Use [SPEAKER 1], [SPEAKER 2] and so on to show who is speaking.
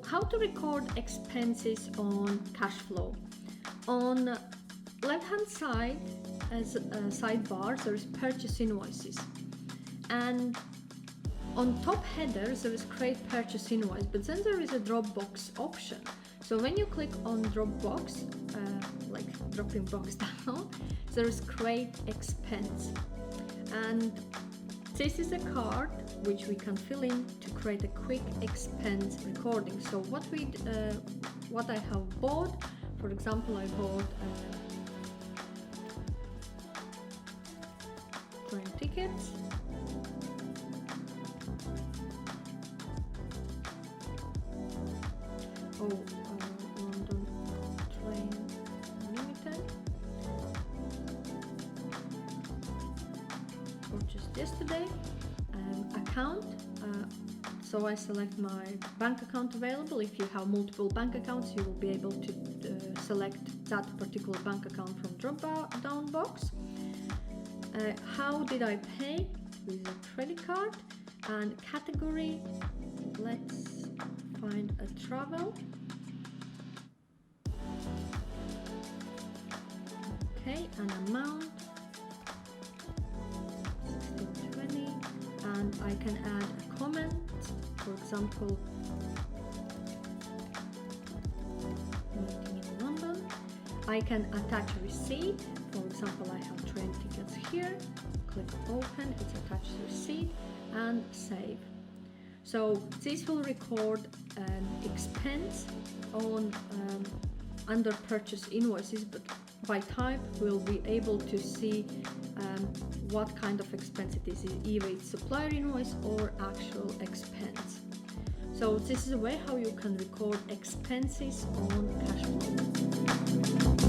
[SPEAKER 1] how to record expenses on KashFlow? On left-hand side, as a sidebar, there is purchase invoices, and on top header there is create purchase invoice, but then there is a Dropbox option. So when you click on Dropbox, like dropping box down, there is create expense, and this is a card which we can fill in to create a quick expense recording. So what I have bought, for example, I bought train tickets. London Train Limited. Purchased yesterday. Account. So I select my bank account available. If you have multiple bank accounts, you will be able to select that particular bank account from drop-down box. How did I pay? With a credit card. And category, let's find a travel. Okay, an amount 1620, and I can add a comment, for example, meeting in London. I can attach a receipt. For example, I have train tickets here. Click open, it's attached receipt, and save. So this will record an expense on under purchase invoices, but by type we'll be able to see what kind of expense it is, either it's supplier invoice or actual expense. So this is a way how you can record expenses on KashFlow.